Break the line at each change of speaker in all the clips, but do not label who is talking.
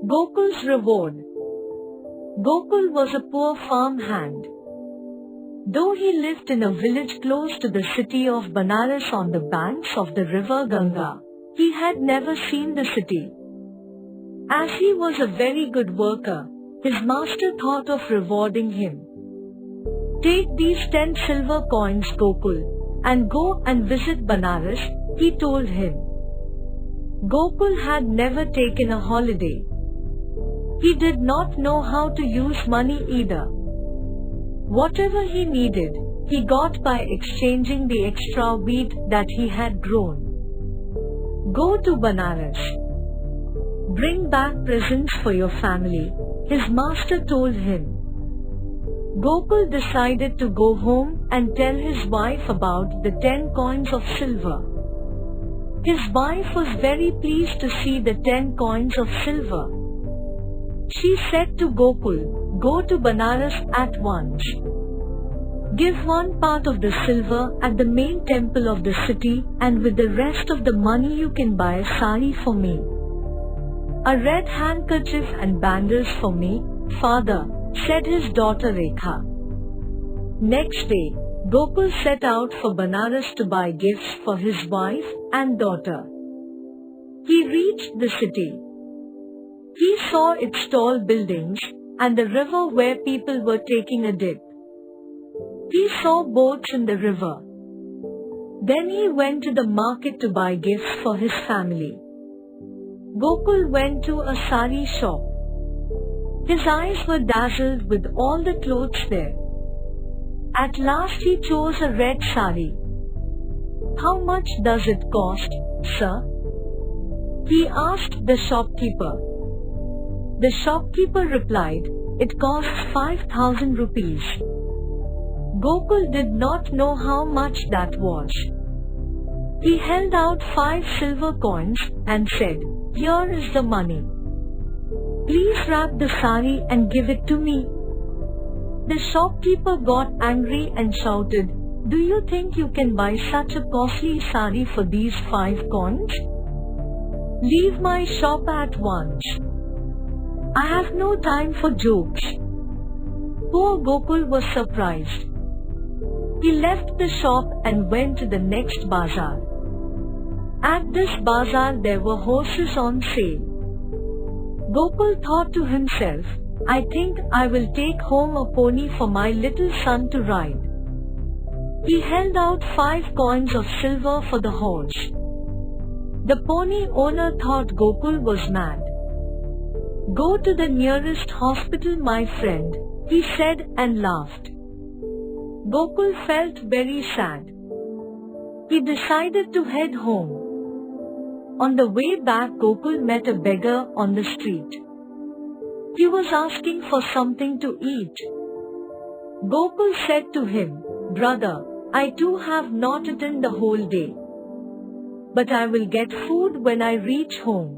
Gokul's reward. Gokul was a poor farm hand. Though he lived in a village close to the city of Banaras on the banks of the river Ganga, he had never seen the city. As he was a very good worker, his master thought of rewarding him. "Take these 10 silver coins, Gokul, and go and visit Banaras," he told him. Gokul had never taken a holiday. He did not know how to use money either. Whatever he needed, he got by exchanging the extra wheat that he had grown. "Go to Banaras. Bring back presents for your family," his master told him. Gokul decided to go home and tell his wife about the 10 coins of silver. His wife was very pleased to see the 10 coins of silver. She said to Gokul, "Go to Banaras at once. Give one part of the silver at the main temple of the city, and with the rest of the money you can buy a sari for me, a red handkerchief and bangles for me, father," said his daughter Rekha. Next day, Gokul set out for Banaras to buy gifts for his wife and daughter. He reached the city. He saw its tall buildings and the river where people were taking a dip. He saw boats in the river. Then he went to the market to buy gifts for his family. Gokul went to a sari shop. His eyes were dazzled with all the clothes there. At last he chose a red sari. "How much does it cost, sir?" he asked the shopkeeper. The shopkeeper replied, "It costs 5,000 rupees. Gokul did not know how much that was. He held out 5 silver coins and said, "Here is the money. Please wrap the sari and give it to me." The shopkeeper got angry and shouted, "Do you think you can buy such a costly sari for these 5 coins? Leave my shop at once. I have no time for jokes." Poor Gokul was surprised. He left the shop and went to the next bazaar. At this bazaar there were horses on sale. Gokul thought to himself, "I think I will take home a pony for my little son to ride." He held out 5 coins of silver for the horse. The pony owner thought Gokul was mad. "Go to the nearest hospital, my friend," he said and laughed. Gokul felt very sad. He decided to head home. On the way back, Gokul met a beggar on the street. He was asking for something to eat. Gokul said to him, "Brother, I too have not eaten the whole day. But I will get food when I reach home.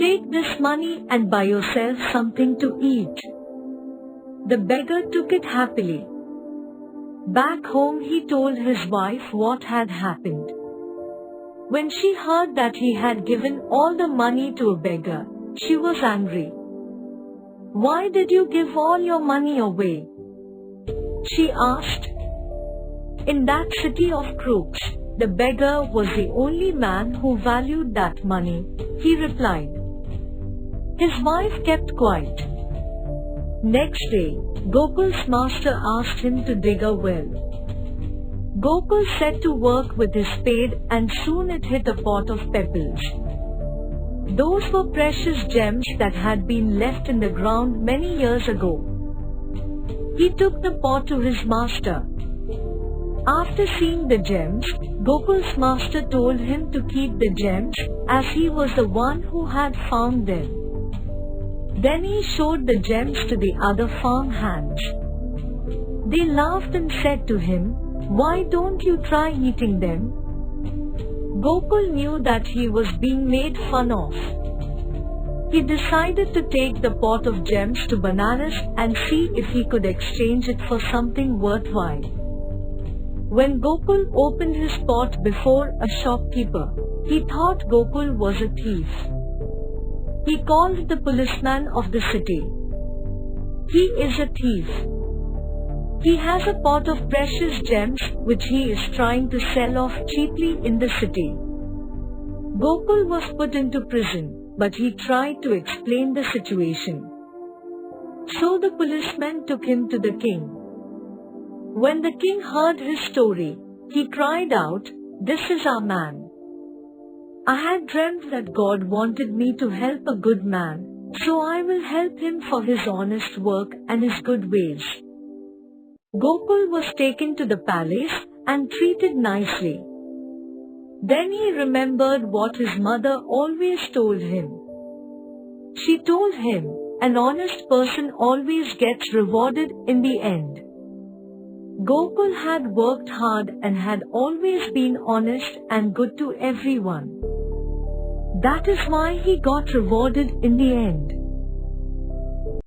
Take this money and buy yourself something to eat." The beggar took it happily. Back home he told his wife what had happened. When she heard that he had given all the money to a beggar, she was angry. "Why did you give all your money away?" she asked. In that city of crooks, the beggar was the only man who valued that money, he replied. His wife kept quiet. Next day, Gokul's master asked him to dig a well. Gokul set to work with his spade and soon it hit a pot of pebbles. Those were precious gems that had been left in the ground many years ago. He took the pot to his master. After seeing the gems, Gokul's master told him to keep the gems as he was the one who had found them. Then he showed the gems to the other farm hands. They laughed and said to him, "Why don't you try eating them?" Gokul knew that he was being made fun of. He decided to take the pot of gems to Banaras and see if he could exchange it for something worthwhile. When Gokul opened his pot before a shopkeeper, he thought Gokul was a thief. He called the policeman of the city. He is a thief. He has a pot of precious gems which he is trying to sell off cheaply in the city. Gokul was put into prison, but he tried to explain the situation. So the policeman took him to the king. When the king heard his story, he cried out, "This is our man. I had dreamt that God wanted me to help a good man, so I will help him for his honest work and his good ways." Gokul was taken to the palace and treated nicely. Then he remembered what his mother always told him. She told him, "An honest person always gets rewarded in the end." Gokul had worked hard and had always been honest and good to everyone. That is why he got rewarded in the end.